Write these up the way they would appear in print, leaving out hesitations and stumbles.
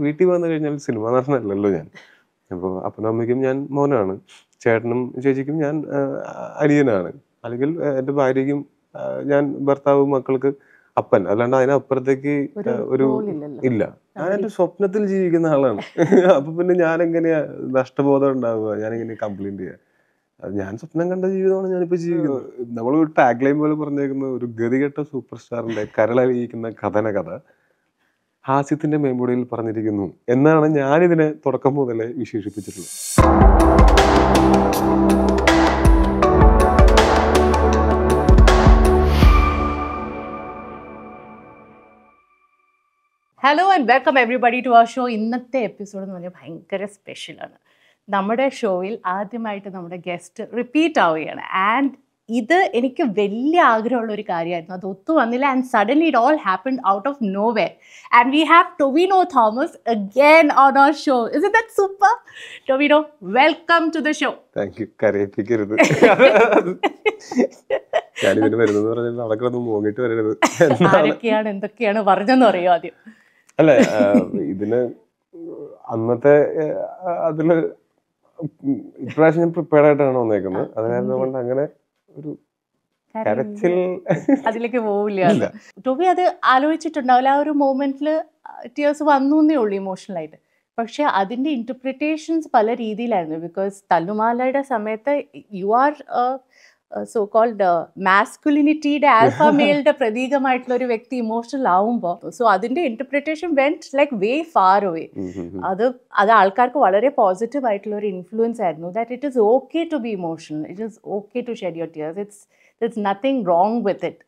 വീട്ടിൽ വന്നു കഴിഞ്ഞാൽ സിനിമാ നടനല്ലല്ലോ ഞാൻ. അപ്പോൾ അപ്പനും അമ്മയ്ക്കും ഞാൻ മോനാണ്. ചേട്ടനും ചേച്ചിക്കും ഞാൻ അനിയനാണ്. അല്ലെങ്കിൽ എൻ്റെ ഭാര്യയ്ക്കും ഞാൻ ഭർത്താവ്, മക്കൾക്ക് അപ്പൻ. അല്ലാണ്ട് അതിനപ്പുറത്തേക്ക് ഒരു ഇല്ല. ഞാൻ എൻ്റെ സ്വപ്നത്തിൽ ജീവിക്കുന്ന ആളാണ്. അപ്പൊ പിന്നെ ഞാനെങ്ങനെയാ നഷ്ടബോധം ഉണ്ടാവുക? ഞാനെങ്ങനെയാ കംപ്ലൈന്റ് ചെയ്യുക? ഞാൻ സ്വപ്നം കണ്ട ജീവിതമാണ് ഞാനിപ്പോ ജീവിക്കുന്നത്. നമ്മൾ ഒരു ടാഗ് ലൈൻ പോലെ പറഞ്ഞേക്കുന്ന ഒരു ഗതികെട്ട സൂപ്പർ സ്റ്റാറിന്റെ കരളലിയിക്കുന്ന കഥന കഥ ഹാസ്യത്തിന്റെ മേമ്പൊടിയിൽ പറഞ്ഞിരിക്കുന്നു എന്നാണ് ഞാനിതിനെ തുടക്കം മുതലേ വിശേഷിപ്പിച്ചിട്ടുള്ളത്. Hello and welcome everybody to our show. ഇന്നത്തെ എപ്പിസോഡ് എന്ന് പറഞ്ഞാൽ ഭയങ്കര സ്പെഷ്യലാണ്. നമ്മുടെ ഷോയിൽ ആദ്യമായിട്ട് നമ്മുടെ ഗസ്റ്റ് റിപ്പീറ്റ് ആവുകയാണ്. ആൻഡ് ഇത് എനിക്ക് വലിയ ആഗ്രഹമുള്ള ഒരു കാര്യമായിരുന്നു. അത് ഒത്തു വന്നില്ല. And suddenly it all happened out of nowhere. And we have Tovino Thomas again on our show. Is it that super? Tovino, welcome to the show. Thank you. കരയിപ്പിക്കരുത്. ഞാനിതിന് വരുന്നത് പറഞ്ഞാൽ നടക്കണമെന്ന് മോങ്ങിട്ട് വരരുത്. ആരൊക്കെയാണ് എന്തൊക്കെയാണ് പറഞ്ഞെന്ന് അറിയോ ആദ്യം? അല്ല, ഇതിന് അന്നത്തെ അതില് ഇപ്രാവശ്യം ഞാൻ പ്രിപ്പയർഡ് ആയിട്ടാണ് വന്നേക്കുന്നത്. അതുകൊണ്ട് അങ്ങനെ ഒരു കരച്ചിൽ അതിലേക്ക് പോവില്ല. ടോബി അത് ആലോചിച്ചിട്ടുണ്ടാവില്ല. ആ ഒരു മൊമെന്റിൽ ടിയേഴ്സ് വന്നു എന്നേ ഉള്ളൂ ഇമോഷണൽ ആയിട്ട്. പക്ഷെ അതിന്റെ ഇന്റർപ്രിറ്റേഷൻസ് പല രീതിയിലായിരുന്നു. ബിക്കോസ് തല്ലുമാലയുടെ സമയത്ത് യു ആർ സോ കോൾഡ് മാസ്കുലിനിറ്റിയുടെ ആൽഫ മെയിലിന്റെ പ്രതീകമായിട്ടുള്ള ഒരു വ്യക്തി ഇമോഷണൽ ആവുമ്പോൾ സോ അതിന്റെ interpretation went like way far away. അത് ആൾക്കാർക്ക് വളരെ പോസിറ്റീവ് ആയിട്ടുള്ള ഒരു ഇൻഫ്ലുവൻസ് ആയിരുന്നു. That it is okay to be emotional, it is okay to shed your tears, it's nothing wrong with it.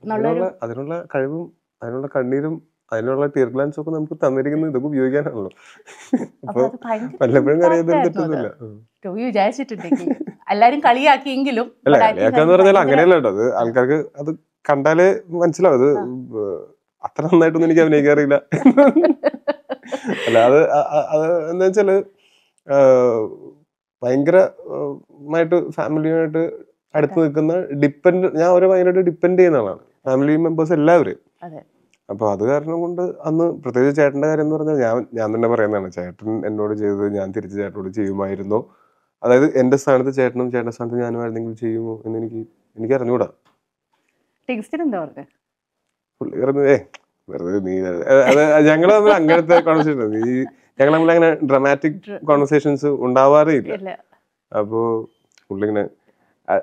അതിനുള്ള കഴിവും അതിനുള്ള കണ്ണീരും അതിനുള്ള ടിയർ ഗ്ലാൻസ് ഒക്കെ നമുക്ക് തന്നിരിക്കുന്നത് ഇതൊക്കെ ഉപയോഗിക്കാനാണല്ലോ. അപ്പൊ പലപ്പോഴും അറിയാതില്ല. വിചാരിച്ചിട്ടുണ്ടെങ്കിൽ എല്ലാരും കളിയാക്കിയെങ്കിലും കളിയാക്കാന്ന് പറഞ്ഞാൽ അങ്ങനെയല്ല കേട്ടോ. അത് ആൾക്കാർക്ക് അത് കണ്ടാലേ മനസ്സിലാവും. അത് അത്ര നന്നായിട്ടൊന്നും എനിക്ക് അഭിനയിക്കാറില്ല. അല്ല, അത് എന്താ വെച്ചാല് ഭയങ്കരമായിട്ട് ഫാമിലിയുമായിട്ട് അടുത്ത് നിൽക്കുന്ന ഞാൻ അവരെ ഭയങ്കരമായിട്ട് ഡിപ്പെൻഡ് ചെയ്യുന്ന ആളാണ്. ഫാമിലി മെമ്പേഴ്സ് എല്ലാവരും. അപ്പൊ അത് കാരണം കൊണ്ട് അന്ന് പ്രത്യേകിച്ച് ചേട്ടന്റെ കാര്യം എന്ന് പറഞ്ഞാൽ ഞാൻ തന്നെ പറയുന്നതാണ്. ചേട്ടൻ എന്നോട് ചെയ്തത് ഞാൻ തിരിച്ച് ചേട്ടനോട് ചെയ്യുമായിരുന്നോ? അതായത് എന്റെ സ്ഥാനത്ത് ചേട്ടനും ചേട്ടന്റെ സ്ഥാനത്ത് ഞാനും ആയിരുന്നെങ്കിൽ ചെയ്യുമോ എന്ന് എനിക്ക് അറിഞ്ഞൂടാ. പുള്ളി പറഞ്ഞേ വെറുതെ നീ ഞങ്ങൾ തമ്മിൽ അങ്ങനത്തെ കോൺവെർസേഷൻ ഞങ്ങൾ തമ്മിൽ അങ്ങനെ ഡ്രമാറ്റിക് കോൺവെർസേഷൻസ് ഉണ്ടാവാറേ ഇല്ല. അപ്പോ പുള്ളി ഇങ്ങനെ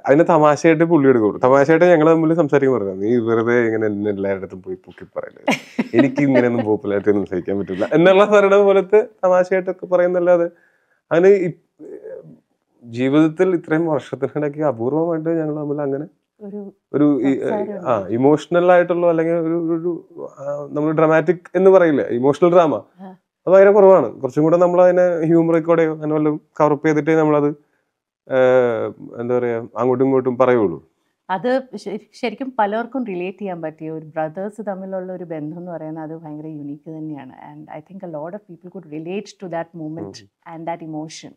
അതിന് തമാശയായിട്ട് പുള്ളി എടുക്കുള്ളൂ. തമാശയായിട്ട് ഞങ്ങൾ തമ്മിൽ സംസാരിക്കാൻ പറഞ്ഞു, നീ വെറുതെ ഇങ്ങനെ എല്ലായിടത്തും പോയി പൊക്കി പറയല്ലേ, എനിക്ക് ഇങ്ങനെയൊന്നും പോപ്പുലാരിറ്റി ഒന്നും സഹിക്കാൻ പറ്റില്ല എന്നുള്ള പറയണ പോലത്തെ തമാശയായിട്ടൊക്കെ പറയുന്നല്ലാതെ അങ്ങനെ ജീവിതത്തിൽ ഇത്രയും വർഷത്തിനിടയ്ക്ക് അപൂർവമായിട്ട് ഞങ്ങൾ തമ്മിൽ അങ്ങനെ ഒരു ഇമോഷണൽ ആയിട്ടുള്ള അല്ലെങ്കിൽ ഒരു നമ്മൾ ഡ്രാമാറ്റിക് എന്ന് പറയില്ലേ, ഇമോഷണൽ ഡ്രാമ, അത് ഭയങ്കര കുറവാണ്. കുറച്ചും കൂടെ നമ്മൾ അതിനെ ഹ്യൂമറിക്കോടെയോ അങ്ങനെ വല്ലതും കവറപ്പ് ചെയ്തിട്ടേ നമ്മളത് എന്താ പറയാ അങ്ങോട്ടും ഇങ്ങോട്ടും പറയുള്ളൂ. അത് ശരിക്കും പലർക്കും റിലേറ്റ് ചെയ്യാൻ പറ്റിയ ഒരു ബ്രദേഴ്സ് തമ്മിലുള്ള ഒരു ബന്ധം എന്ന് പറയുന്നത് അത് ഭയങ്കര യുണീക്ക് തന്നെയാണ്. And I think a lot of people could relate to that moment and that emotion.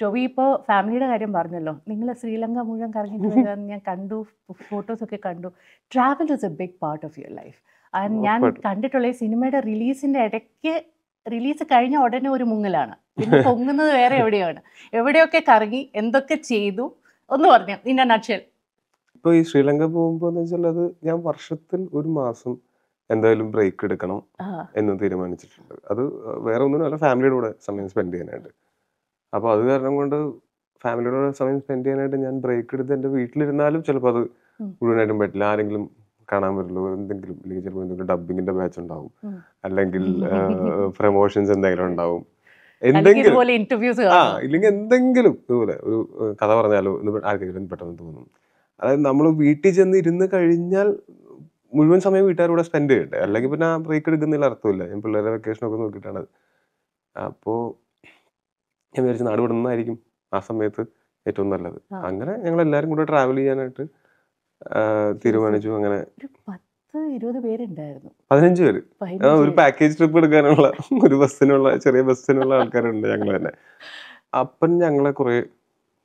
Toby ഇപ്പോൾ ഫാമിലിയുടെ കാര്യം പറഞ്ഞല്ലോ, നിങ്ങൾ ശ്രീലങ്ക മുഴുവൻ കറങ്ങിയിട്ട് വരുവാന്ന് ഞാൻ കണ്ടു, ഫോട്ടോസൊക്കെ കണ്ടു. Travel is a big part of your life. And ഞാൻ കണ്ടിട്ടുള്ള ഈ സിനിമയുടെ റിലീസിന്റെ ഇടയ്ക്ക്, റിലീസ് കഴിഞ്ഞ ഉടനെ ഒരു മുങ്ങലാണ്, പിന്നെ പൊങ്ങുന്നത് വേറെ എവിടെയാണ്. എവിടെയൊക്കെ കറങ്ങി, എന്തൊക്കെ ചെയ്തു ഒന്ന് പറഞ്ഞു ഇന്ന നട്ഷൽ. ഇപ്പൊ ഈ ശ്രീലങ്ക പോകുമ്പോ അത് ഞാൻ വർഷത്തിൽ ഒരു മാസം എന്തായാലും ബ്രേക്ക് എടുക്കണം എന്ന് തീരുമാനിച്ചിട്ടുണ്ട്. അത് വേറെ ഒന്നും അല്ല, ഫാമിലിയുടെ കൂടെ സമയം സ്പെൻഡ് ചെയ്യാനായിട്ട്. അപ്പൊ അത് കാരണം കൊണ്ട് ഫാമിലിയുടെ കൂടെ സമയം സ്പെൻഡ് ചെയ്യാനായിട്ട് ഞാൻ ബ്രേക്ക് എടുത്ത് എന്റെ വീട്ടിലിരുന്നാലും ചിലപ്പോൾ അത് മുഴുവനായിട്ടും പറ്റില്ല. ആരെങ്കിലും കാണാൻ വരുള്ളൂ, എന്തെങ്കിലും, അല്ലെങ്കിൽ ചിലപ്പോൾ എന്തെങ്കിലും ഡബിങ്ങിന്റെ ബാച്ച് ഉണ്ടാവും, അല്ലെങ്കിൽ പ്രൊമോഷൻസ് എന്തെങ്കിലും ഉണ്ടാവും, എന്തെങ്കിലും ഇല്ലെങ്കിൽ എന്തെങ്കിലും ഇതുപോലെ ഒരു കഥ പറഞ്ഞാലോ ആർക്കെങ്കിലും പെട്ടെന്ന് തോന്നും. അതായത് നമ്മൾ വീട്ടിൽ ചെന്ന് ഇരുന്ന് കഴിഞ്ഞാൽ മുഴുവൻ സമയം വീട്ടുകാരുടെ സ്പെൻഡ് ചെയ്യട്ടെ, അല്ലെങ്കിൽ പിന്നെ ആ ബ്രേക്ക് എടുക്കുന്നതിൽ അർത്ഥമില്ല. ഞാൻ പിള്ളേരെ വെക്കേഷനൊക്കെ നോക്കിയിട്ടാണ്. അപ്പോൾ ഞാൻ വിചാരിച്ചു നാട് വിടുന്നതായിരിക്കും ആ സമയത്ത് ഏറ്റവും നല്ലത്. അങ്ങനെ ഞങ്ങൾ എല്ലാവരും കൂടെ ട്രാവൽ ചെയ്യാനായിട്ട് തീരുമാനിച്ചു. അങ്ങനെ 15 പേരുണ്ടായിരുന്നു. 15 പേര്. ഒരു പാക്കേജ് ട്രിപ്പ് എടുക്കാനുള്ള ഒരു ചെറിയ ബസ്സിനുള്ള ആൾക്കാരുണ്ട് ഞങ്ങൾ തന്നെ. അപ്പം ഞങ്ങളെ കുറെ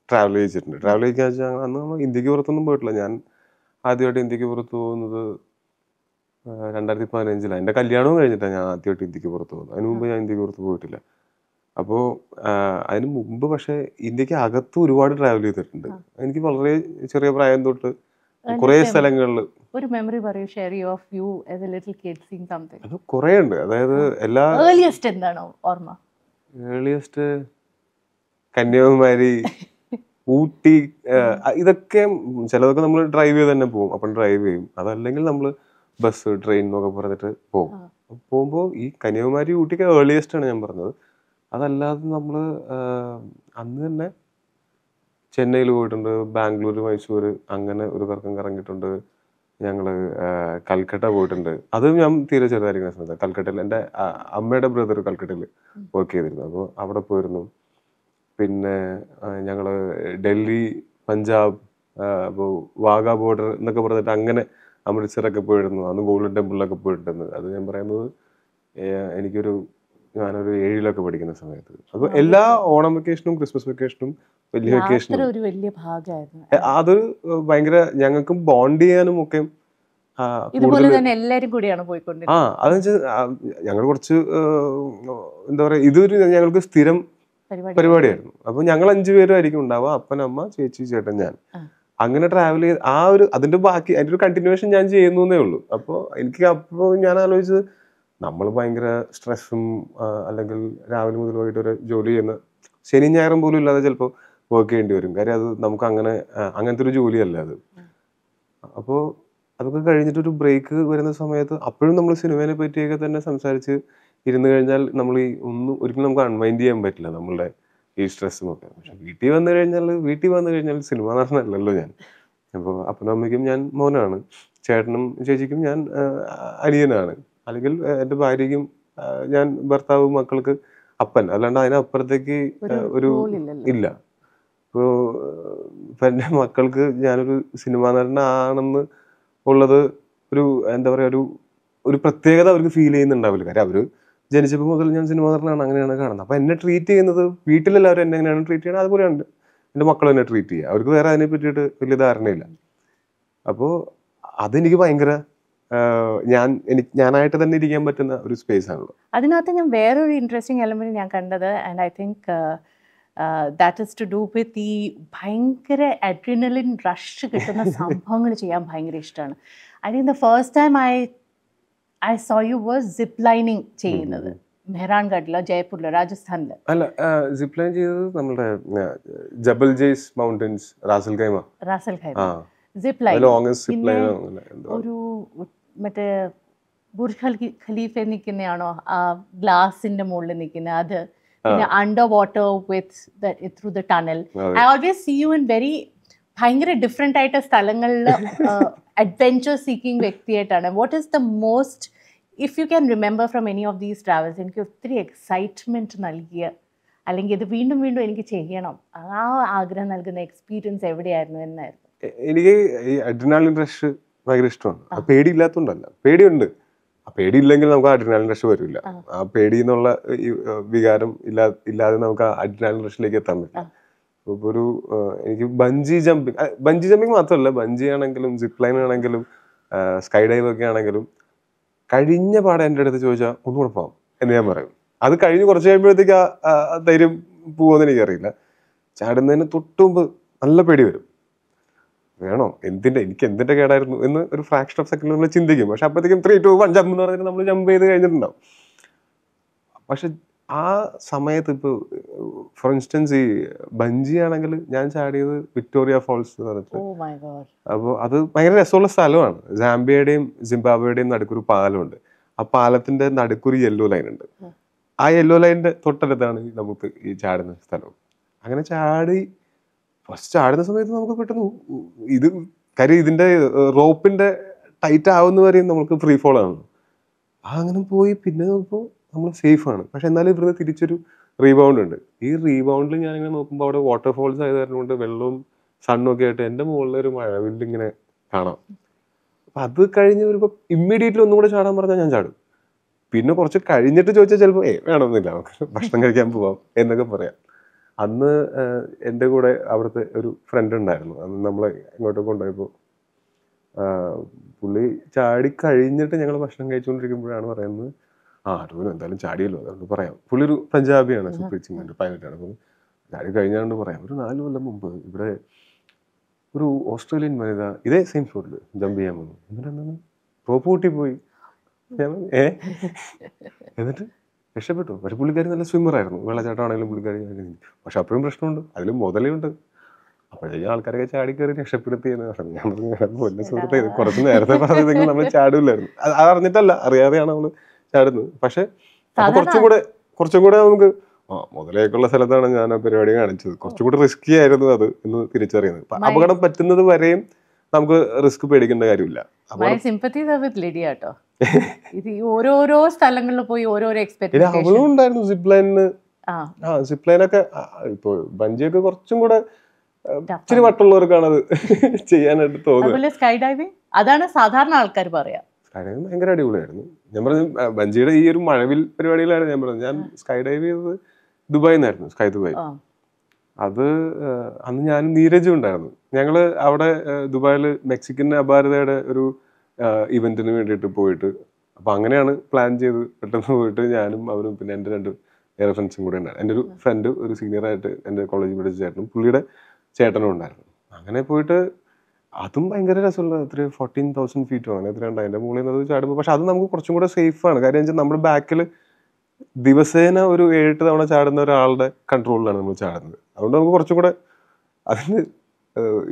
ട്രാവൽ ചെയ്യിച്ചിട്ടുണ്ട്. ട്രാവൽ ചെയ്യിക്കാൻ അന്ന് നമ്മൾ ഇന്ത്യക്ക് പുറത്തൊന്നും പോയിട്ടില്ല. ഞാൻ ആദ്യമായിട്ട് ഇന്ത്യക്ക് പുറത്ത് പോകുന്നത് 2015 എൻ്റെ കല്യാണവും കഴിഞ്ഞിട്ടാണ് ഞാൻ ആദ്യമായിട്ട് ഇന്ത്യക്ക് പുറത്ത് പോകുന്നത്. അതിന് മുമ്പ് ഞാൻ ഇന്ത്യക്ക് പുറത്ത് പോയിട്ടില്ല. അപ്പോൾ അതിന് മുമ്പ് പക്ഷേ ഇന്ത്യക്ക് അകത്ത് ഒരുപാട് ട്രാവൽ ചെയ്തിട്ടുണ്ട്. എനിക്ക് വളരെ ചെറിയ പ്രായം തൊട്ട് കുറേ സ്ഥലങ്ങളിൽ ഒരു മെമ്മറി പറയൂ, share you of you as a little kid seeing something. അത് കുറേ ഉണ്ട്. അതായത് എല്ലാ ഏർലിയസ്റ്റ് എന്താണ് ഓർമ്മ? ഏർലിയസ്റ്റ് കന്യാകുമാരി, ഊട്ടി, ഇതൊക്കെ ചിലതൊക്കെ നമ്മൾ ഡ്രൈവ് ചെയ്ത് തന്നെ പോകും. അപ്പം ഡ്രൈവ് ചെയ്യും. അതല്ലെങ്കിൽ നമ്മൾ ബസ്, ട്രെയിൻ എന്നൊക്കെ പറഞ്ഞിട്ട് പോകും. പോകുമ്പോൾ ഈ കന്യാകുമാരി, ഊട്ടിക്ക് ഏർലിയസ്റ്റ് ആണ് ഞാൻ പറഞ്ഞത്. അതല്ലാതെ നമ്മൾ അന്ന് തന്നെ ചെന്നൈയിൽ പോയിട്ടുണ്ട്, ബാംഗ്ലൂർ, മൈസൂർ, അങ്ങനെ ഒരു കറക്കം കറങ്ങിയിട്ടുണ്ട്. ഞങ്ങൾ കൽക്കട്ട പോയിട്ടുണ്ട്. അത് ഞാൻ തീരെ ചെറുതായിരിക്കുന്ന സമയത്ത് കൽക്കട്ടയിൽ എൻ്റെ അമ്മയുടെ ബ്രദർ കൽക്കട്ടയിൽ വർക്ക് ചെയ്തിരുന്നു. അപ്പോൾ അവിടെ പോയിരുന്നു. പിന്നെ ഞങ്ങൾ ഡൽഹി, പഞ്ചാബ്, അപ്പോൾ വാഗ ബോർഡർ എന്നൊക്കെ പറഞ്ഞിട്ട് അങ്ങനെ അമൃത്സറൊക്കെ പോയിരുന്നു. അന്ന് ഗോൾഡൻ ടെമ്പിളിലൊക്കെ പോയിട്ടുണ്ടെന്ന്. അത് ഞാൻ പറയുന്നത് ഞാനൊരു 7-ലൊക്കെ പഠിക്കുന്ന സമയത്ത്. അപ്പോൾ എല്ലാ ഓണം വെക്കേഷനും ക്രിസ്മസ് വെക്കേഷനും വലിയ വെക്കേഷനും ഒരു വലിയ ഭാഗമായിരുന്നു. അതൊരു ഭയങ്കര ഞങ്ങൾക്കും ബോണ്ട് ചെയ്യാനും ഒക്കെ ഇതുപോലെ തന്നെ എല്ലാവരും കൂടിയാണ് പോയിക്കൊണ്ടിരുന്നത്. അതെന്ന് വെച്ചാൽ ഞങ്ങൾ കുറച്ച് എന്താ പറയുക, ഇതൊരു ഞങ്ങൾക്ക് സ്ഥിരം പരിപാടിയായിരുന്നു. അപ്പോൾ ഞങ്ങൾ 5 പേരായിരിക്കും ഉണ്ടാവുക. അപ്പൻ, അമ്മ, ചേച്ചി, ചേട്ടൻ, ഞാൻ. അങ്ങനെ ട്രാവൽ ചെയ്ത് അതിന്റെ ബാക്കി അതിന്റെ ഒരു കണ്ടിന്യൂവേഷൻ ഞാൻ ചെയ്യുന്നേ ഉള്ളൂ. അപ്പോൾ അപ്പോൾ ഞാൻ ആലോചിച്ചത്, നമ്മൾ ഭയങ്കര സ്ട്രെസ്സും അല്ലെങ്കിൽ രാവിലെ മുതൽ വൈകിട്ട് ഒരു ജോലി ചെയ്യുന്ന ശനി ഞായറും പോലും ഇല്ലാതെ ചിലപ്പോൾ വർക്ക് ചെയ്യേണ്ടി വരും. കാര്യം അത് നമുക്ക് അങ്ങനത്തെ ഒരു ജോലിയല്ല അത്. അപ്പോൾ അതൊക്കെ കഴിഞ്ഞിട്ടൊരു ബ്രേക്ക് വരുന്ന സമയത്ത് അപ്പോഴും നമ്മൾ സിനിമയെ പറ്റിയൊക്കെ തന്നെ സംസാരിച്ച് ഇരുന്ന് കഴിഞ്ഞാൽ നമ്മൾ ഒരിക്കലും നമുക്ക് അൺവൈൻഡ് ചെയ്യാൻ പറ്റില്ല നമ്മളുടെ ഈ സ്ട്രെസ്സും ഒക്കെ. പക്ഷെ വീട്ടിൽ വന്നു കഴിഞ്ഞാൽ സിനിമ നടനല്ലല്ലോ ഞാൻ. അപ്പോൾ അപ്പനും അമ്മയ്ക്കും ഞാൻ മോനാണ്, ചേട്ടനും ചേച്ചിക്കും ഞാൻ അനിയനാണ്, അല്ലെങ്കിൽ എൻ്റെ ഭാര്യയ്ക്കും ഞാൻ ഭർത്താവ്, മക്കൾക്ക് അപ്പൻ. അല്ലാണ്ട് അതിനപ്പുറത്തേക്ക് ഒരു ഇല്ല. ഇപ്പോൾ എൻ്റെ മക്കൾക്ക് ഞാനൊരു സിനിമാ നടനാണെന്ന് ഉള്ളത് ഒരു എന്താ പറയുക, ഒരു പ്രത്യേകത അവർക്ക് ഫീൽ ചെയ്യുന്നുണ്ടാവില്ല. കാര്യം അവർ ജനിച്ചപ്പോൾ മുതൽ ഞാൻ സിനിമാ നടനാണ്, അങ്ങനെയാണ് കാണുന്നത്. അപ്പോൾ എന്നെ ട്രീറ്റ് ചെയ്യുന്നത് വീട്ടിലെല്ലാവരും എന്നെ എങ്ങനെയാണ് ട്രീറ്റ് ചെയ്യുന്നത് അതുപോലെയാണ് എൻ്റെ മക്കൾ എന്നെ ട്രീറ്റ് ചെയ്യുക. അവർക്ക് വേറെ അതിനെ പറ്റിയിട്ട് വലിയ ധാരണയില്ല. അപ്പോൾ അതെനിക്ക് ഭയങ്കര ഞാനായിട്ട് തന്നെ ഇരിക്കാൻ പറ്റുന്ന ഒരു സ്പേസ് ആണല്ലോ. അതിനകത്ത് ഞാൻ വേറൊരു ഇൻട്രസ്റ്റിംഗ് എലമെന്റ് ഞാൻ കണ്ടത്, and I think that is to do with ഈ ഭയങ്കര അഡ്രിനലിൻ റഷ് കിട്ടുന്ന സംഭവങ്ങൾ ചെയ്യാൻ ഭയങ്കര ഇഷ്ടമാണ്. I think the first time I saw you was zip lining ചെയ്യുന്നത് മെഹ്റാൻഗഡിലോ ജയ്പൂരിലോ രാജസ്ഥാനില്. അല്ല, സിപ്പ് ലൈൻ ചെയ്തത് നമ്മുടെ Jebel Jais mountains, Ras Al Khaimah. Zip line ഒരു മറ്റേ ബുർജ് ഖലീഫ നിൽക്കുന്നതാണോ, ആ ഗ്ലാസിന്റെ മുകളിൽ നിൽക്കുന്ന അത്, പിന്നെ under water with through the tunnel. I always see you in very ഭയങ്കര ഡിഫറെൻ്റ് ആയിട്ട് സ്ഥലങ്ങളിൽ അഡ്വെഞ്ചർ സീക്കിംഗ് വ്യക്തിയായിട്ടാണ്. What is the most, if you can remember from any of these travels, എനിക്ക് ഒത്തിരി എക്സൈറ്റ്മെൻറ്റ് നൽകിയ, അല്ലെങ്കിൽ ഇത് വീണ്ടും വീണ്ടും എനിക്ക് ചെയ്യണം, ആ ആഗ്രഹം നൽകുന്ന എക്സ്പീരിയൻസ് എവിടെയായിരുന്നു എന്നായിരുന്നു? എനിക്ക് ഈ അഡ്രിനാലിൻ റഷ് ഭയങ്കര ഇഷ്ടമാണ്. പേടിയില്ലാത്തതുകൊണ്ടല്ല, പേടിയുണ്ട്. പേടിയില്ലെങ്കിൽ നമുക്ക് അഡ്രിനാലിൻ റഷ് വരില്ല. ആ പേടി എന്നുള്ള ഈ വികാരം ഇല്ലാതെ നമുക്ക് ആ അഡ്രിനാലിൻ റഷിലേക്ക് എത്താൻ പറ്റില്ല. ഇപ്പോൾ എനിക്ക് ബഞ്ചി ജമ്പിങ് മാത്രമല്ല, ബഞ്ചി ആണെങ്കിലും സിപ്പ് ലൈൻ ആണെങ്കിലും സ്കൈ ഡൈവ് ഒക്കെ ആണെങ്കിലും കഴിഞ്ഞ പാടെ എൻ്റെ അടുത്ത് ചോദിച്ചാൽ ഒന്നുകൂടെ പോകാം എന്ന് ഞാൻ പറയും. അത് കഴിഞ്ഞ് കുറച്ച് കഴിയുമ്പോഴത്തേക്ക് ആ ധൈര്യം പോകുമെന്ന് എനിക്കറിയില്ല. ചാടുന്നതിന് തൊട്ട് മുമ്പ് നല്ല പേടി വരും. വേണോ, എനിക്ക് എന്തിൻ്റെ കേടായിരുന്നു എന്ന് ഒരു ഫ്രാക്ഷൻ ഓഫ് സെക്കൻഡ് നമ്മൾ ചിന്തിക്കും. പക്ഷെ അപ്പോഴത്തേക്കും 3, 2, 1 ജമ്പ് എന്ന് പറഞ്ഞിട്ട് നമ്മൾ ജമ്പ് ചെയ്ത് കഴിഞ്ഞിട്ടുണ്ടാവും. പക്ഷെ ആ സമയത്ത് ഇപ്പോൾ ഫോർ ഇൻസ്റ്റൻസ് ഈ ബഞ്ചി ആണെങ്കിൽ ഞാൻ ചാടിയത് വിക്ടോറിയ ഫോൾസ് എന്ന് പറഞ്ഞിട്ട്. അപ്പോൾ അത് ഭയങ്കര രസമുള്ള സ്ഥലമാണ്. സാംബിയയുടെയും സിംബാബ്വേയുടെയും നടുക്കൊരു പാലമുണ്ട്. ആ പാലത്തിന്റെ നടുക്കൊരു യെല്ലോ ലൈൻ ഉണ്ട്. ആ യെല്ലോ ലൈനിന്റെ തൊട്ടടുത്താണ് നമുക്ക് ഈ ചാടുന്ന സ്ഥലം. അങ്ങനെ ഫസ്റ്റ് ചാടുന്ന സമയത്ത് നമുക്ക് പെട്ടെന്ന് കാര്യം ഇതിന്റെ റോപ്പിന്റെ ടൈറ്റ് ആവുന്ന വരെയും നമുക്ക് ഫ്രീ ഫോൾ ആണ്. അങ്ങനെ പോയി പിന്നെ നോക്കുമ്പോൾ നമ്മൾ സേഫാണ്. പക്ഷെ എന്നാലും ഇവിടുന്ന് തിരിച്ചൊരു റീബൗണ്ട് ഉണ്ട്. ഈ റീബൗണ്ടിൽ ഞാനിങ്ങനെ നോക്കുമ്പോൾ അവിടെ വാട്ടർഫോൾസ് ആയത് കാരണം കൊണ്ട് വെള്ളവും സണ്ണും ഒക്കെ ആയിട്ട് എൻ്റെ മുകളിലൊരു മഴവില്ലിങ്ങനെ കാണാം. അപ്പം അത് കഴിഞ്ഞ് വരുമ്പോൾ ഇമ്മീഡിയറ്റ്ലി ഒന്നും കൂടെ ചാടാൻ പറഞ്ഞാൽ ഞാൻ ചാടും. പിന്നെ കുറച്ച് കഴിഞ്ഞിട്ട് ചോദിച്ചാൽ ചിലപ്പോൾ വേണമെന്നില്ല, നമുക്ക് ഭക്ഷണം കഴിക്കാൻ പോവാം എന്നൊക്കെ പറയാം. അന്ന് എൻ്റെ കൂടെ അവിടുത്തെ ഒരു ഫ്രണ്ട് ഉണ്ടായിരുന്നു. അന്ന് നമ്മളെ ഇങ്ങോട്ട് കൊണ്ടുപോയപ്പോൾ പുള്ളി ചാടി കഴിഞ്ഞിട്ട് ഞങ്ങൾ ഭക്ഷണം കഴിച്ചുകൊണ്ടിരിക്കുമ്പോഴാണ് പറയുന്നത്, ടോവിനോ എന്തായാലും ചാടിയല്ലോ, അതുകൊണ്ട് പറയാം. പുള്ളി ഒരു പഞ്ചാബിയാണ്, സുപ്രീത് സിംഗിന്റെ പൈലറ്റാണ്. അപ്പം ചാടി കഴിഞ്ഞാണ്ട് പറയാം, ഒരു 4 കൊല്ലം മുമ്പ് ഇവിടെ ഒരു ഓസ്ട്രേലിയൻ വനിത ഇതേ സെയിം സ്പോട്ടിൽ ജമ്പ് ചെയ്യാൻ വന്നു, എന്നിട്ട് എന്താണ് റോപ്പ് കൂട്ടി പോയി. ഞാൻ എന്നിട്ട് രക്ഷപ്പെട്ടു. പക്ഷെ പുള്ളിക്കാരി നല്ല സ്വിമ്മറായിരുന്നു, വെള്ളച്ചാട്ടമാണെങ്കിലും പുള്ളിക്കാരി. പക്ഷെ അപ്പോഴും പ്രശ്നമുണ്ട്, അതിൽ മുതലുണ്ട്. അപ്പോഴേക്കും ആൾക്കാരൊക്കെ ചാടി കയറി രക്ഷപ്പെടുത്തിയെന്ന് പറഞ്ഞു. ഞാൻ പറഞ്ഞു, പൊന്ന സുഹൃത്തെ, ഇത് കുറച്ച് നേരത്തെ പറഞ്ഞതെങ്കിൽ നമ്മൾ ചാടില്ലായിരുന്നു. അത് അറിഞ്ഞിട്ടല്ല, അറിയാതെയാണ് നമ്മൾ ചാടുന്നത്. പക്ഷെ കുറച്ചും കൂടെ നമുക്ക് മുതലേക്കുള്ള സ്ഥലത്താണ് ഞാൻ ആ പരിപാടി കാണിച്ചത്. കുറച്ചും കൂടെ റിസ്കി ആയിരുന്നു അത് എന്ന് തിരിച്ചറിയുന്നത്. അപകടം പറ്റുന്നത് വരെയും നമുക്ക് റിസ്ക് പേടിക്കേണ്ട കാര്യമില്ല. ഇത് ഓരോരോ സ്ഥലങ്ങളിൽ പോയി ഓരോരോ എക്സ്പെരിമെന്റേഷൻ. അവളും ഉണ്ടായിരുന്നു സിപ്പ് ലൈനിന്. സിപ്പ് ലൈനൊക്കെ ഇപ്പൊ ബഞ്ചിയൊക്കെ കുറച്ചും കൂടെ ഇച്ചിരി മറ്റുള്ളവർക്കാണ് അത് ചെയ്യാനായിട്ട് തോന്നുന്നത്. സ്കൈ ഡൈവിംഗ് അതാണ് സാധാരണ ആൾക്കാർ പറയാ. സ്കൈ ഡൈവിംഗ് ഭയങ്കര അടിപൊളിയായിരുന്നു. ഞാൻ പറഞ്ഞു ബഞ്ചിയുടെ ഈ ഒരു മഴവിൽ പരിപാടിയിലാണ് ഞാൻ പറഞ്ഞത്. ഞാൻ സ്കൈ ഡൈവ് ചെയ്തത് ദുബായിൽ നിന്നായിരുന്നു, സ്കൈ ദുബായ്. അത് അന്ന് ഞാനും നീരജും ഉണ്ടായിരുന്നു. ഞങ്ങള് അവിടെ ദുബായിൽ മെക്സിക്കൻ അപാരതയുടെ ഒരു ഇവന്റിന് വേണ്ടിയിട്ട് പോയിട്ട്, അപ്പൊ അങ്ങനെയാണ് പ്ലാൻ ചെയ്ത് പെട്ടെന്ന് പോയിട്ട് ഞാനും അവരും പിന്നെ എൻ്റെ 2 വേറെ ഫ്രണ്ട്സും കൂടെ ഉണ്ടായിരുന്നു. എൻ്റെ ഒരു ഫ്രണ്ട്, ഒരു സീനിയറായിട്ട് എൻ്റെ കോളേജിൽ പഠിച്ച ചേട്ടനും പുള്ളിയുടെ ചേട്ടനും ഉണ്ടായിരുന്നു. അങ്ങനെ പോയിട്ട് അതും ഭയങ്കര രസമുള്ള 14,000 ഫീറ്റോ അങ്ങനെ എത്രയുണ്ട് അതിൻ്റെ മുകളിൽ നിന്ന് ചാടുമ്പോൾ. പക്ഷെ അത് നമുക്ക് കുറച്ചും കൂടെ സേഫാണ്. കാര്യം വെച്ചാൽ നമ്മുടെ ബാക്കിൽ ദിവസേന ഒരു 7-8 തവണ ചാടുന്ന ഒരാളുടെ കൺട്രോളിലാണ് നമ്മൾ ചാടുന്നത്. അതുകൊണ്ട് നമുക്ക് കുറച്ചും കൂടെ അതിന്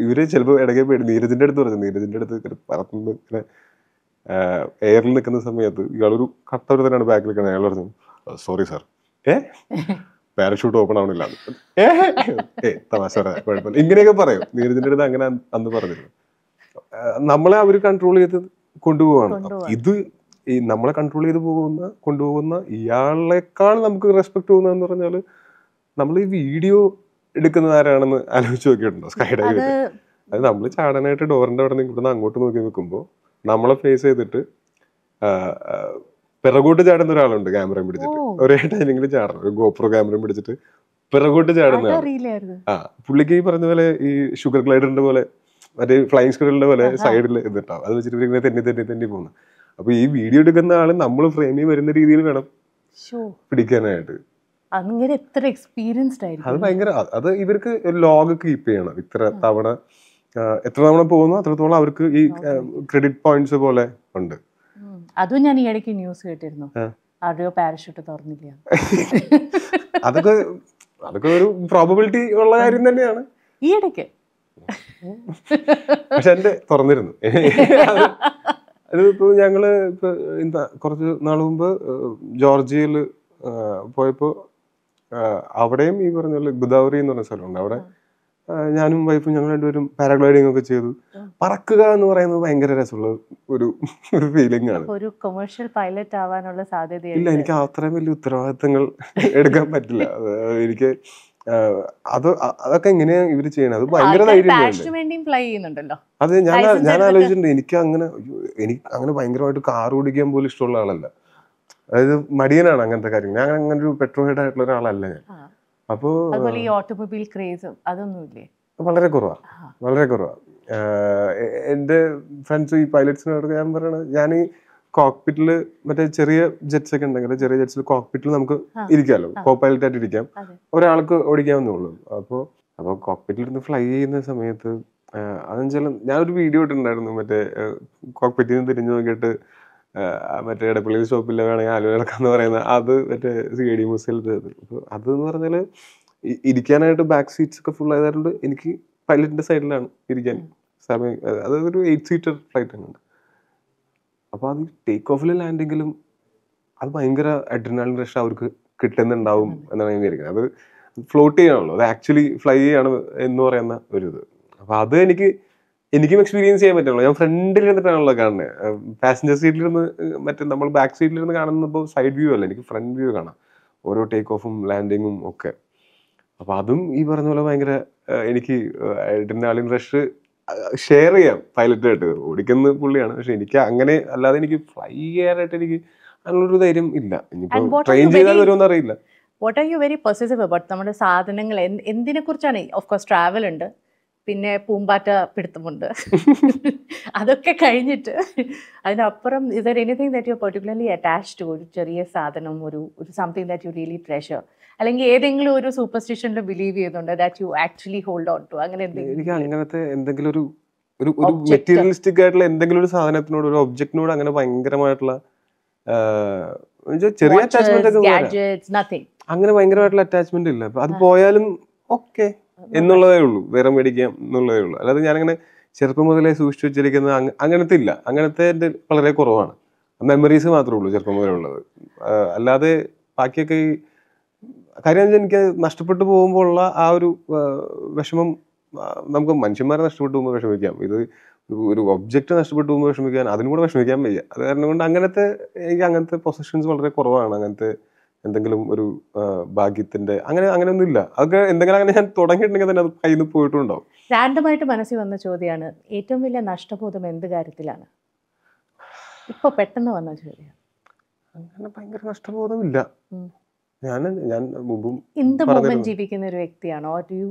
ഇവര് ചിലപ്പോൾ ഇടയ്ക്ക് പേടി. നീരജിന്റെ അടുത്ത് പറഞ്ഞു, നീരജിന്റെ അടുത്ത് പറത്തുന്നത് ഇങ്ങനെ എയറിൽ നിൽക്കുന്ന സമയത്ത് ഇയാളൊരു കട്ടൊരുത്തനാണ് ബാക്കിൽ നിൽക്കുന്നത്. അയാൾ പറഞ്ഞു, സോറി സാർ, പാരഷൂട്ട് ഓപ്പൺ ആവണില്ല, തമാശ കുഴപ്പമില്ല, ഇങ്ങനെയൊക്കെ പറയും. നീരജിന്റെ അടുത്ത് അങ്ങനെ അന്ന് പറഞ്ഞിരുന്നു. നമ്മളെ അവർ കൺട്രോൾ ചെയ്ത് കൊണ്ടുപോവാണ്. ഇത് ഈ നമ്മളെ കൺട്രോൾ ചെയ്ത് കൊണ്ടുപോകുന്ന ഇയാളെക്കാൾ നമുക്ക് റെസ്പെക്ട് തോന്നുന്നതെന്ന് പറഞ്ഞാൽ നമ്മൾ ഈ വീഡിയോ എടുക്കുന്നത് ആരാണെന്ന് ആലോചിച്ച് നോക്കിയിട്ടുണ്ടോ? സ്കൈ ഡൈവ് അത് നമ്മൾ ചാടാനായിട്ട് ഡോറിന്റെ അവിടെ നിന്ന് ഇവിടുന്ന് അങ്ങോട്ട് നോക്കി നിൽക്കുമ്പോൾ നമ്മളെ ഫേസ് ചെയ്തിട്ട് പിറകോട്ട് ചാടുന്ന ഒരാളുണ്ട് ക്യാമറയും പിടിച്ചിട്ട്. ഒരേ ടൈമിങ്ങിൽ ചാടണം, ഒരു ഗോപ്രോ ക്യാമറയും പിടിച്ചിട്ട് പിറകോട്ട് ചാടുന്ന ആൾ. പുള്ളിക്ക് ഈ പറഞ്ഞ പോലെ ഈ ഷുഗർ ഗ്ലൈഡറിന്റെ പോലെ മറ്റേ ഫ്ലൈങ് സ്ക്വയറിന്റെ പോലെ സൈഡിൽ ഇതിട്ടാവും, അത് വെച്ചിട്ട് ഇങ്ങനെ തെന്നി പോകുന്നു. അപ്പൊ ഈ വീഡിയോ എടുക്കുന്ന ആള് നമ്മൾ ഫ്രെയിമിൽ വരുന്ന രീതിയിൽ വേണം പിടിക്കാനായിട്ട്. അത് ഭയങ്കര, അത് ഇവർക്ക് ലോഗ് കീപ്പ് ചെയ്യണം. എത്ര തവണ പോകുന്നു അത്രത്തോളം അവർക്ക് ഈ ക്രെഡിറ്റ് പോയിന്റ്സ് പോലെ ഉണ്ട്. അതും ഞാൻ ഈ ഇടയ്ക്ക് ന്യൂസ് കേട്ടിരുന്നു, ആരുടെയോ പാരഷൂട്ട് തുറന്നില്ല. അതൊക്കെ ഒരു പ്രോബബിലിറ്റി ഉള്ള കാര്യം തന്നെയാണ് ഈ ഇടയ്ക്ക്. പക്ഷെ എന്റെ തുറന്നിരുന്നു. അതിപ്പോ ഞങ്ങള് കുറച്ച് നാൾ മുമ്പ് ജോർജിയയിൽ പോയപ്പോ അവിടെയും ഈ പറഞ്ഞ ഗുദാവരി എന്ന് പറഞ്ഞ സ്ഥലമുണ്ട്. അവിടെ ഞാനും വൈഫും ഞങ്ങൾ രണ്ടുപേരും പാരാഗ്ലൈഡിങ് ഒക്കെ ചെയ്തു. പറക്കുക എന്ന് പറയുന്നത് ഭയങ്കര രസമുള്ള ഒരു ഫീലിംഗ് ആണ്. ഒരു കൊമേഴ്ഷ്യൽ പൈലറ്റ് ആവാനുള്ള സാധ്യത ഇല്ല, എനിക്ക് അത്രയും വലിയ ഉത്തരവാദിത്തങ്ങൾ എടുക്കാൻ പറ്റില്ല. എനിക്ക് അതൊക്കെ എങ്ങനെയാ ഇവര് ചെയ്യണത്? അത് ഭയങ്കര ധൈര്യം. അത് ഞാൻ ആലോചിച്ചിട്ടുണ്ട്. എനിക്ക് അങ്ങനെ ഭയങ്കരമായിട്ട് കാർ ഓടിക്കാൻ പോലും ഇഷ്ടമുള്ള ആളല്ല. അതായത് മടിയനാണ് അങ്ങനത്തെ കാര്യങ്ങൾ. ഞാൻ അങ്ങനെ ഒരു പെട്രോഹെഡ് ആയിട്ടുള്ള ഒരാളല്ല ഞാൻ. അപ്പോ ഓട്ടോമൊബൈൽ ക്രേസ് അതൊന്നുമില്ലേ? വളരെ കുറവാ. എന്റെ ഫ്രണ്ട്സ് ഈ പൈലറ്റ്സിനോട് ഞാൻ പറയണത്, ഞാൻ ഈ കോക്പിറ്റില് മറ്റേ ചെറിയ ജെറ്റ്സ് ഒക്കെ ഉണ്ടെങ്കിൽ ചെറിയ ജെറ്റ്സിൽ കോക്പിറ്റിൽ നമുക്ക് ഇരിക്കാമല്ലോ, കോ പൈലറ്റ് ആയിട്ട് ഇരിക്കാം, ഒരാൾക്ക് ഓടിക്കാവുന്നുള്ളൂ. അപ്പോൾ കോക്പിറ്റിൽ ഇരുന്ന് ഫ്ലൈ ചെയ്യുന്ന സമയത്ത് അതെന്നുവെച്ചാൽ ഞാനൊരു വീഡിയോ ഇട്ടിട്ടുണ്ടായിരുന്നു. മറ്റേ കോക്പിറ്റിൽ നിന്ന് തിരിഞ്ഞു നോക്കിയിട്ട് മറ്റേ ഇടപ്പള്ളി സ്റ്റോപ്പിൽ വേണമെങ്കിൽ ആലുവ നടക്കാന്ന് പറയുന്ന അത് മറ്റേ CID മ്യൂസിയത്തിൽ. അപ്പോൾ അതെന്ന് പറഞ്ഞാൽ ഇരിക്കാനായിട്ട് ബാക്ക് സീറ്റ്സ് ഒക്കെ ഫുൾ ആയതുകൊണ്ട് എനിക്ക് പൈലറ്റിന്റെ സൈഡിലാണ് ഇരിക്കാൻ സമയം. അതൊരു 8 സീറ്റർ ഫ്ലൈറ്റ് ആണ്. അപ്പോൾ അത് ടേക്ക് ഓഫിലും ലാൻഡിങ്ങിലും അത് ഭയങ്കര അഡ്രിനാലിൻ റഷ് അവർക്ക് കിട്ടുന്നുണ്ടാവും എന്നാണ് ഞാൻ വിചാരിക്കുന്നത്. അത് ഫ്ലോട്ട് ചെയ്യാണല്ലോ, അത് ആക്ച്വലി ഫ്ലൈ ചെയ്യാണ് എന്ന് പറയുന്ന ഒരു ഇത്. അപ്പോൾ അത് എനിക്കും എക്സ്പീരിയൻസ് ചെയ്യാൻ പറ്റുള്ളൂ. ഞാൻ ഫ്രണ്ടിൽ ഇരുന്നിട്ടാണല്ലോ കാണുന്നത്. പാസഞ്ചർ സീറ്റിലിരുന്ന് മറ്റേ നമ്മൾ ബാക്ക് സീറ്റിലിരുന്ന് കാണുന്നപ്പോൾ സൈഡ് വ്യൂ അല്ല, എനിക്ക് ഫ്രണ്ട് വ്യൂ കാണാം, ഓരോ ടേക്ക് ഓഫും ലാൻഡിങ്ങും ഒക്കെ. അപ്പോൾ അതും ഈ പറഞ്ഞ പോലെ ഭയങ്കര എനിക്ക് അഡ്രിനാലിൻ റഷ് ഷെയർ ചെയ്യാം പൈലറ്റായിട്ട്. ഓടിക്കുന്ന പുള്ളിയാണ്, പക്ഷെ എനിക്ക് അങ്ങനെ അല്ലാതെ എനിക്ക് ഫ്ലൈ ചെയ്യാനായിട്ട് എനിക്ക് അതിനുള്ളൊരു ധൈര്യം ഇല്ല. ഇനിയിപ്പോൾ ട്രെയിൻ ചെയ്താൽ വരുമെന്ന് അറിയില്ല. What are you very possessive about നമ്മുടെ സാധനങ്ങൾ? എന്തിനെ കുറിച്ചാണ്? ഓഫ് കോഴ്സ് ട്രാവൽ ഉണ്ട്, പിന്നെ പൂമ്പാറ്റ പിടുത്തമുണ്ട്. അതൊക്കെ കഴിഞ്ഞിട്ട് അതിനപ്പുറം is there anything that you are particularly attached to? ഒരു ചെറിയ സാധനം, ഒരു something that you really treasure, അല്ലെങ്കിൽ ഏതെങ്കിലും ഒരു സൂപ്പർസ്റ്റിഷനിൽ ബിലീവ് ചെയ്യുന്നുണ്ട് that you actually hold on to? അങ്ങനെ എനിക്ക് അങ്ങനത്തെ എന്തെങ്കിലും ഒരു മെറ്റീരിയലിസ്റ്റിക് ആയിട്ടുള്ള എന്തെങ്കിലും ഒരു സാധനത്തിനോട്, ഒരു ഒബ്ജക്റ്റിനോട് അങ്ങനെ ഭയങ്കരമായിട്ടുള്ള ചെറിയ അറ്റാച്ച്മെന്റ് ഒക്കെ, അങ്ങനെ ഭയങ്കരമായിട്ടുള്ള അറ്റാച്ച്മെന്റ് ഇല്ല. അത് പോയാലും ഓക്കെ എന്നുള്ളതേ ഉള്ളൂ, വേറെ മേടിക്കാം എന്നുള്ളതേ ഉള്ളൂ. അല്ലാതെ ഞാനങ്ങനെ ചെറുപ്പം മുതലേ സൂക്ഷിച്ചു വെച്ചിരിക്കുന്ന അങ്ങനത്തെ ഇല്ല. അങ്ങനത്തെ എൻ്റെ വളരെ കുറവാണ്. മെമ്മറീസ് മാത്രമേ ഉള്ളൂ ചെറുപ്പം മുതലേ ഉള്ളത്. അല്ലാതെ ബാക്കിയൊക്കെ ഈ കാര്യം എനിക്ക് നഷ്ടപ്പെട്ടു പോകുമ്പോൾ ഉള്ള ആ ഒരു വിഷമം, നമുക്ക് മനുഷ്യന്മാരെ നഷ്ടപ്പെട്ടു പോകുമ്പോൾ വിഷമിക്കാം, ഇത് ഒരു ഒബ്ജക്റ്റ് നഷ്ടപ്പെട്ടു പോകുമ്പോൾ വിഷമിക്കാൻ, അതിനും കൂടെ വിഷമിക്കാൻ വയ്യ. അത് കാരണം കൊണ്ട് എനിക്ക് അങ്ങനത്തെ പൊസഷൻസ് വളരെ കുറവാണ്. അങ്ങനത്തെ എന്തെങ്കിലും ഒരു ഭാഗ്യത്തിന്റെ അങ്ങനെയൊന്നും ഇല്ല. അതൊക്കെ എന്തെങ്കിലും അങ്ങനെ ഞാൻ തുടങ്ങിയിട്ടുണ്ടെങ്കിൽ തന്നെ അത് കയ്യിൽ നിന്ന് പോയിട്ടുണ്ടാവും. റാൻഡമായിട്ട് മനസ്സിൽ വന്ന ചോദ്യമാണ്, ഏറ്റവും വലിയ നഷ്ടബോധം എന്ത് കാര്യത്തിലാണ്? ഇപ്പൊ പെട്ടെന്ന് വന്ന ചോദ്യം. അങ്ങനെ ഭയങ്കര നഷ്ടബോധമില്ല. ഞാൻ മുമ്പും ജീവിക്കുന്ന ഒരു വ്യക്തിയാണോ?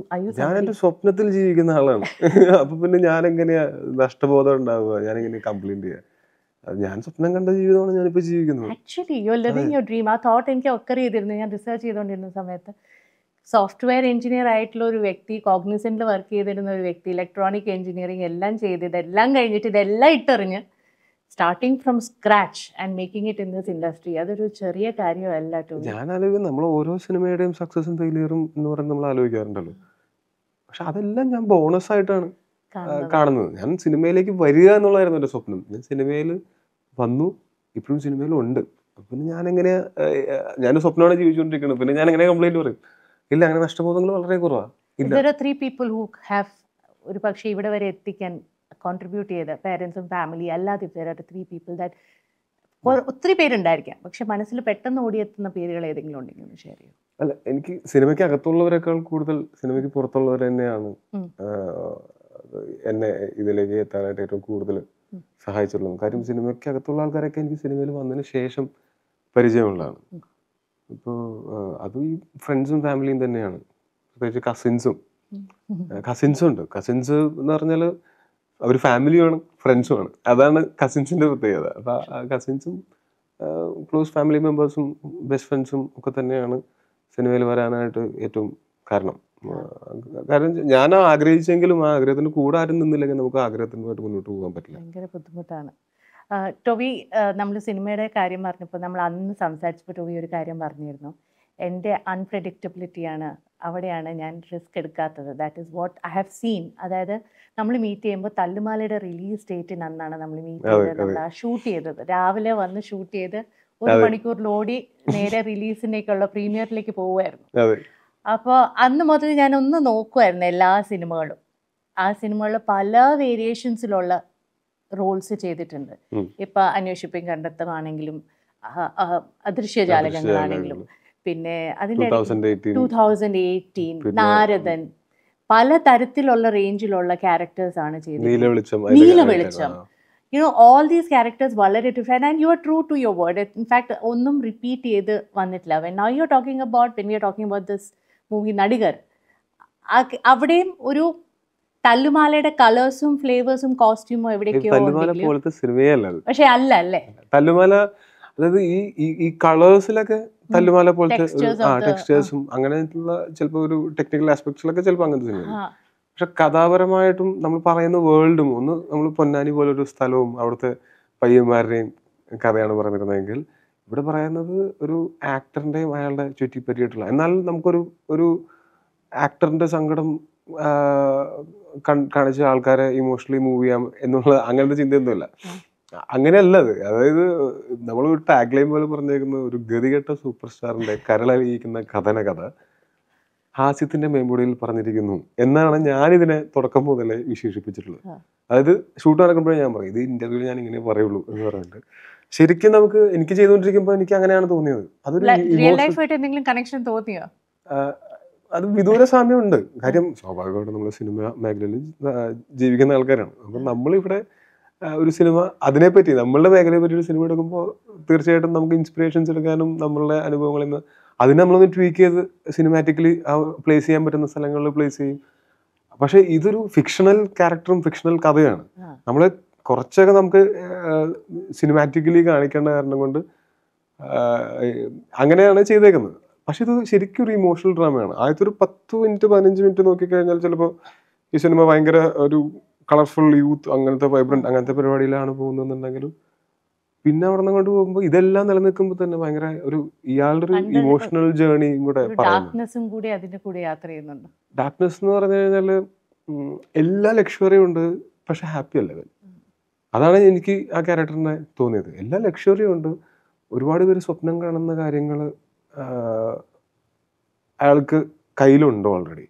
ഞാൻ എന്റെ സ്വപ്നത്തിൽ ജീവിക്കുന്ന ആളാണ്. അപ്പൊ പിന്നെ ഞാൻ എങ്ങനെയാ നഷ്ടബോധം ഉണ്ടാവുക? ഞാനെങ്ങനെ കംപ്ലൈന്റ് ചെയ്യാം? ഞാൻ സ്വപ്നം കണ്ട ജീവിതമാണ് ഞാനിപ്പോ ജീവിക്കുന്നത്. Actually you are living your dream. ആ തോട്ട് എനിക്ക് ഒക്കർ ചെയ്തിരുന്നു ഞാൻ റിസർച്ച് ചെയ്തുകൊണ്ടിരുന്ന സമയത്ത്. സോഫ്റ്റ്വെയർ എഞ്ചിനീയർ ആയിട്ടുള്ള ഒരു വ്യക്തി, കോഗ്നിസന്റിൽ വർക്ക് ചെയ്തിരുന്ന ഒരു വ്യക്തി, ഇലക്ട്രോണിക് എഞ്ചിനീയറിംഗ് എല്ലാം ചെയ്ത് ഇതെല്ലാം കഴിഞ്ഞിട്ട് ഇതെല്ലാം ഇട്ടെറിഞ്ഞ് starting from scratch and making it in this industry, അതൊരു ചെറിയ കാര്യമല്ല. ഞാൻ ആലോചിക്കും, നമ്മൾ ഓരോ സിനിമയുടെയും സക്സസും ഫെയിലിയറും എന്ന് പറഞ്ഞ് നമ്മൾ ആലോചിക്കാറുണ്ടല്ലോ. പക്ഷെ അതെല്ലാം ഞാൻ ബോണസ് ആയിട്ടാണ് കാണുന്നത്. ഞാൻ സിനിമയിലേക്ക് വരിക എന്നുള്ളതായിരുന്നു എൻ്റെ സ്വപ്നം. ഞാൻ സിനിമയിൽ വന്നു, ഇപ്പോഴും സിനിമയിലുണ്ട്. പിന്നെ ഞാനെങ്ങനെയാ, ഞാൻ സ്വപ്നമാണ് ജീവിച്ചുകൊണ്ടിരിക്കുന്നത്. പിന്നെ ഞാൻ എങ്ങനെ കംപ്ലൈന്റ് പറയും? ഇല്ല, അങ്ങനെ നഷ്ടബോധങ്ങൾ വളരെ കുറവാണ്. ഒരു പക്ഷേ ഇവിടെ വരെ എത്തിക്കാൻ കോൺട്രിബ്യൂട്ട് ചെയ്ത പേരൻസും ഫാമിലി അല്ലാതെ ഒത്തിരി പേരുണ്ടായിരിക്കാം, പക്ഷെ മനസ്സിൽ പെട്ടെന്ന് ഓടിയെത്തുന്ന പേരുകൾ ഏതെങ്കിലും ഉണ്ടെങ്കിൽ ഷെയർ ചെയ്യും. അല്ല, എനിക്ക് സിനിമയ്ക്ക് അകത്തുള്ളവരെക്കാൾ കൂടുതൽ സിനിമയ്ക്ക് പുറത്തുള്ളവർ തന്നെയാണ് എന്നെ ഇതിലേക്ക് എത്താനായിട്ട് ഏറ്റവും കൂടുതൽ സഹായിച്ചിട്ടുള്ളത്. കാര്യം സിനിമയ്ക്ക് അകത്തുള്ള ആൾക്കാരൊക്കെ എനിക്ക് സിനിമയിൽ വന്നതിന് ശേഷം പരിചയമുള്ളതാണ്. ഇപ്പോൾ അത് ഈ ഫ്രണ്ട്സും ഫാമിലിയും തന്നെയാണ്. പ്രത്യേകിച്ച് കസിൻസും ഉണ്ട്. കസിൻസ് എന്ന് പറഞ്ഞാൽ അവർ ഫാമിലിയുമാണ്, ഫ്രണ്ട്സുമാണ്. അതാണ് കസിൻസിന്റെ പ്രത്യേകത. അപ്പൊ കസിൻസും ക്ലോസ് ഫാമിലി മെമ്പേഴ്സും ബെസ്റ്റ് ഫ്രണ്ട്സും ഒക്കെ തന്നെയാണ് സിനിമയിൽ വരാനായിട്ട് ഏറ്റവും കാരണം. ഞാൻ ആഗ്രഹിച്ചെങ്കിലും ആ ആഗ്രഹത്തിന് കൂടെ ആരും നിന്നില്ലെങ്കിൽ നമുക്ക് ആഗ്രഹത്തിനുമായിട്ട് മുന്നോട്ട് പോകാൻ പറ്റില്ല. ഭയങ്കര ബുദ്ധിമുട്ടാണ്. ടോബി, നമ്മൾ സിനിമയുടെ കാര്യം പറഞ്ഞപ്പോൾ നമ്മൾ അന്ന് സംസാരിച്ചപ്പോൾ ടോബി ഒരു കാര്യം പറഞ്ഞിരുന്നു, എൻ്റെ അൺപ്രെഡിക്റ്റബിലിറ്റിയാണ്, അവിടെയാണ് ഞാൻ റിസ്ക് എടുക്കാത്തത്. That is what I have seen. അതായത് നമ്മൾ മീറ്റ് ചെയ്യുമ്പോൾ തല്ലുമാലയുടെ റിലീസ് ഡേറ്റിന് അന്നാണ് നമ്മൾ മീറ്റ് ചെയ്തത്. നമ്മൾ ആ ഷൂട്ട് ചെയ്തത് രാവിലെ വന്ന് ഷൂട്ട് ചെയ്ത് 1 മണിക്കൂറിൽ ഓടി നേരെ റിലീസിനേക്കുള്ള പ്രീമിയറിലേക്ക് പോവുമായിരുന്നു. അപ്പോൾ അന്ന് മുതൽ ഞാൻ ഒന്ന് നോക്കുമായിരുന്നു എല്ലാ സിനിമകളും. ആ സിനിമകളിൽ പല വേരിയേഷൻസിലുള്ള റോൾസ് ചെയ്തിട്ടുണ്ട്. ഇപ്പൊ അന്വേഷിപ്പിൻ കണ്ടെത്തുകയാണെങ്കിലും അദൃശ്യജാലകങ്ങളാണെങ്കിലും, പിന്നെ അതിൻ്റെ 2018 നാരദൻ, പല തരത്തിലുള്ള റേഞ്ചിലുള്ള ക്യാരക്ടേഴ്സ് ആണ് ചെയ്തത്. നീലവെളിച്ചം, all these characters വളരെ different, and you are true to your word. In fact ഒന്നും റിപ്പീറ്റ് ചെയ്ത് വന്നിട്ടില്ല. now you're talking about when we are talking about this movie Nadigar, അവിടെയും ഒരു തല്ലുമാലയുടെ കളേഴ്സും ഫ്ലേവേഴ്സും കോസ്റ്റ്യൂമും എവിടേക്കോ പോലത്തെ സിനിമയല്ല, പക്ഷെ അല്ല അല്ലേ തല്ലുമാല. അതായത് ഈ കളേഴ്സിലൊക്കെ തല്ലുമാല പോലത്തെ ടെക്സ്റ്റേഴ്സും അങ്ങനെയുള്ള ചിലപ്പോൾ ഒരു ടെക്നിക്കൽ ആസ്പെക്ട്സിലൊക്കെ ചിലപ്പോൾ അങ്ങനത്തെ സിനിമ. പക്ഷെ കഥാപരമായിട്ടും നമ്മൾ പറയുന്ന വേൾഡും ഒന്ന്, നമ്മൾ പൊന്നാനി പോലൊരു സ്ഥലവും അവിടുത്തെ പയ്യന്മാരുടെയും കഥയാണ് പറഞ്ഞിരുന്നതെങ്കിൽ ഇവിടെ പറയുന്നത് ഒരു ആക്ടറിന്റെയും അയാളുടെ ചുറ്റിപ്പറ്റിയിട്ടുള്ള, എന്നാൽ നമുക്കൊരു ആക്ടറിന്റെ സങ്കടം കാണിച്ച ആൾക്കാരെ ഇമോഷണലി മൂവ് ചെയ്യാം എന്നുള്ള അങ്ങനത്തെ ചിന്തയൊന്നുമില്ല. അങ്ങനെയല്ല അത്. അതായത് നമ്മൾ ഒരു ടാഗ് ലൈൻ പോലെ പറഞ്ഞേക്കുന്ന ഒരു ഗതികെട്ട സൂപ്പർ സ്റ്റാറിന്റെ കരളലിയിക്കുന്ന കഥ ഹാസ്യത്തിന്റെ മേമ്പൊടിയിൽ പറഞ്ഞിരിക്കുന്നു എന്നാണ് ഞാനിതിനെ തുടക്കം മുതലേ വിശേഷിപ്പിച്ചിട്ടുള്ളത്. അതായത് ഷൂട്ട് നടക്കുമ്പോഴേ ഞാൻ പറയും, ഇത് ഇന്റർവ്യൂവിൽ ഞാൻ ഇങ്ങനെ പറയുള്ളൂ എന്ന് പറഞ്ഞിട്ട്. ശരിക്കും എനിക്ക് ചെയ്തുകൊണ്ടിരിക്കുമ്പോൾ എനിക്ക് അങ്ങനെയാണ് തോന്നിയത്. അതൊരു കണക്ഷൻ തോന്നിയോ? അത് വിദൂര സാമ്യമുണ്ട്. കാര്യം സ്വാഭാവികമായിട്ടും നമ്മൾ സിനിമ മേഖലയിൽ ജീവിക്കുന്ന ആൾക്കാരാണ്. അപ്പം നമ്മളിവിടെ ഒരു സിനിമ അതിനെപ്പറ്റി, നമ്മളുടെ മേഖലയെ പറ്റി ഒരു സിനിമ എടുക്കുമ്പോൾ തീർച്ചയായിട്ടും നമുക്ക് ഇൻസ്പിറേഷൻസ് എടുക്കാനും നമ്മളുടെ അനുഭവങ്ങളിൽ നിന്ന് അതിനെ നമ്മളൊന്ന് ട്വീക്ക് ചെയ്ത് സിനിമാറ്റിക്കലി പ്ലേസ് ചെയ്യാൻ പറ്റുന്ന സ്ഥലങ്ങളിൽ പ്ലേസ് ചെയ്യും. പക്ഷെ ഇതൊരു ഫിക്ഷണൽ ക്യാരക്ടറും ഫിക്ഷണൽ കഥയാണ്. ആ. നമ്മള് കുറച്ചൊക്കെ നമുക്ക് സിനിമാറ്റിക്കലി കാണിക്കേണ്ട കാരണം കൊണ്ട് അങ്ങനെയാണ് ചെയ്തേക്കുന്നത്. പക്ഷെ ഇത് ശരിക്കും ഒരു ഇമോഷണൽ ഡ്രാമയാണ്. ആദ്യത്തെ ഒരു 10 മിനിറ്റ് 15 മിനിറ്റ് നോക്കിക്കഴിഞ്ഞാൽ ചിലപ്പോൾ ഈ സിനിമ ഭയങ്കര ഒരു കളർഫുൾ യൂത്ത് അങ്ങനത്തെ വൈബ്രന്റ് അങ്ങനത്തെ പരിപാടിയിലാണ് പോകുന്നതെന്നുണ്ടെങ്കിലും പിന്നെ അവിടെ നിന്ന് അങ്ങോട്ട് പോകുമ്പോൾ ഇതെല്ലാം നിലനിൽക്കുമ്പോൾ തന്നെ ഭയങ്കര ഒരു ഇയാളുടെ ഒരു ഇമോഷണൽ ജേർണിയും കൂടെ ഡാർക്ക്നെസ്സും കൂടി അതിന്റെ കൂടെ യാത്ര ചെയ്യുന്നുണ്ട്. ഡാർക്ക്നെസ് എന്ന് പറഞ്ഞു കഴിഞ്ഞാൽ എല്ലാ ലക്ഷറിയും ഉണ്ട്, പക്ഷെ ഹാപ്പി അല്ല അവൻ. അതാണ് എനിക്ക് ആ ക്യാരക്ടറിനെ തോന്നിയത്. എല്ലാ ലക്ഷറിയും ഉണ്ട്, ഒരുപാട് പേര് സ്വപ്നം കാണുന്ന കാര്യങ്ങൾ അയാൾക്ക് കയ്യിലുണ്ട് ഓൾറെഡി.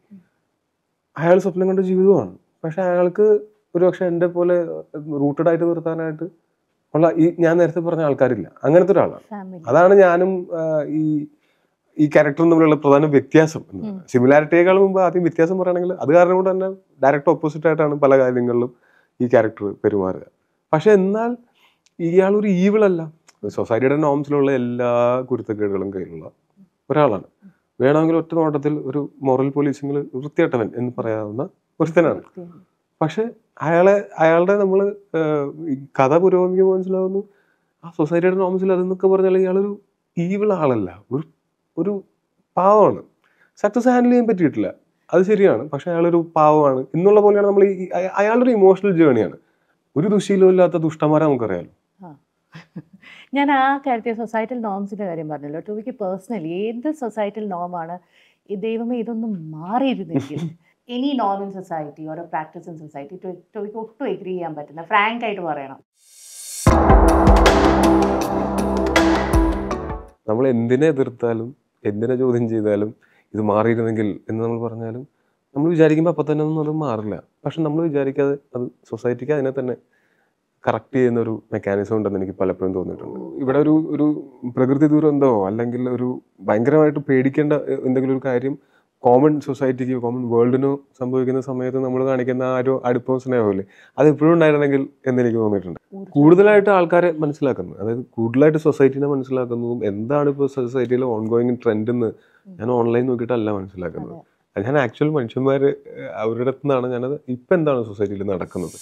അയാൾ സ്വപ്നം കണ്ട ജീവിതമാണ്. പക്ഷെ അയാൾക്ക് ഒരു പക്ഷെ എൻ്റെ പോലെ റൂട്ടഡ് ആയിട്ട് നിർത്താനായിട്ട് ഉള്ള ഈ ഞാൻ നേരത്തെ പറഞ്ഞ ആൾക്കാരില്ല. അങ്ങനത്തെ ഒരാളാണ്. അതാണ് ഞാനും ഈ ക്യാരക്ടറും തമ്മിലുള്ള പ്രധാന വ്യത്യാസം. സിമിലാരിറ്റിയേക്കാൾ മുമ്പ് ആദ്യം വ്യത്യാസം പറയുകയാണെങ്കിൽ അത് കാരണം കൊണ്ട് തന്നെ ഡയറക്റ്റ് ഓപ്പോസിറ്റ് ആയിട്ടാണ് പല കാര്യങ്ങളിലും ഈ ക്യാരക്ടർ പെരുമാറുക. പക്ഷെ എന്നാൽ ഇയാളൊരു ഈവിളല്ല. സൊസൈറ്റിയുടെ നോംസിലുള്ള എല്ലാ കുരുത്തക്കേടുകളും കയ്യിലുള്ള ഒരാളാണ്. വേണമെങ്കിൽ ഒറ്റ നോട്ടത്തിൽ ഒരു മോറൽ പോലീസിംഗിൽ വൃത്തികെട്ടവൻ എന്ന് പറയാവുന്ന ഒരുത്തനാണ്. പക്ഷെ അയാളുടെ നമ്മൾ കഥ പുരോഗമിക്കുമ്പോൾ മനസ്സിലാവുന്നു ആ സൊസൈറ്റിയുടെ നോംസിൽ അതെന്നൊക്കെ പറഞ്ഞാൽ ഇയാളൊരു ഈവിൾ ആളല്ല, ഒരു പാവമാണ്. സക്സസ് ഹാൻഡിൽ ചെയ്യാൻ പറ്റിയിട്ടില്ല, അത് ശരിയാണ്. പക്ഷെ അയാളൊരു പാവമാണ് എന്നുള്ള പോലെയാണ് നമ്മൾ അയാളുടെ ഒരു ഇമോഷണൽ ജേർണിയാണ്. ഒരു ദുശീലവും ഇല്ലാത്ത ദുഷ്ടന്മാരെ നമുക്കറിയാലോ. ഞാൻ ആ കാര്യത്തിൽ സൊസൈറ്റൽ നോംസിന്റെ കാര്യം പറഞ്ഞല്ലോ. ടോവിക്ക് പേഴ്സണലി ഏത് സൊസൈറ്റൽ നോമാണ് ദൈവമേ ഇതൊന്നും മാറിയിരുന്നെങ്കിൽ എനി നോം ഇൻ സൊസൈറ്റി ഓരോ പ്രാക്ടീസ് ഇൻ സൊസൈറ്റി ടോവിക്ക് ഒട്ടും എഗ്രി ചെയ്യാൻ പറ്റുന്ന ഫ്രാങ്ക് ആയിട്ട് പറയണം? നമ്മൾ എന്തിനെ എതിർത്താലും എന്തിനെ ചോദ്യം ചെയ്താലും ഇത് മാറിയിരുന്നെങ്കിൽ എന്ന് നമ്മൾ പറഞ്ഞാലും നമ്മൾ വിചാരിക്കുമ്പോൾ അപ്പം തന്നെ ഒന്നും അത് മാറില്ല. പക്ഷെ നമ്മൾ വിചാരിക്കാതെ അത് സൊസൈറ്റിക്ക് അതിനെ തന്നെ കറക്റ്റ് ചെയ്യുന്ന ഒരു മെക്കാനിസം ഉണ്ടെന്ന് എനിക്ക് പലപ്പോഴും തോന്നിയിട്ടുണ്ട്. ഇവിടെ ഒരു പ്രകൃതി ദുരന്തമോ അല്ലെങ്കിൽ ഒരു ഭയങ്കരമായിട്ട് പേടിക്കേണ്ട എന്തെങ്കിലും ഒരു കാര്യം കോമൺ സൊസൈറ്റിക്ക് കോമൺ വേൾഡിനോ സംഭവിക്കുന്ന സമയത്ത് നമ്മൾ കാണിക്കുന്ന ആ ഒരു അടുപ്പവും സ്നേഹമില്ലേ, അത് എപ്പോഴും ഉണ്ടായിരുന്നെങ്കിൽ എന്നെനിക്ക് തോന്നിയിട്ടുണ്ട്. കൂടുതലായിട്ട് ആൾക്കാരെ മനസ്സിലാക്കുന്നത്, അതായത് കൂടുതലായിട്ട് സൊസൈറ്റിനെ മനസ്സിലാക്കുന്നതും എന്താണ് ഇപ്പോൾ സൊസൈറ്റിയിലെ ഓൺഗോയിങ് ട്രെൻഡ് എന്ന് ഞാൻ ഓൺലൈൻ നോക്കിയിട്ടല്ല മനസ്സിലാക്കുന്നത്. ഞാൻ ആക്ച്വൽ മനുഷ്യന്മാർ അവരുടെ അടുത്ത് നിന്നാണ് ഞാനത് ഇപ്പം എന്താണ് സൊസൈറ്റിയിൽ നടക്കുന്നത്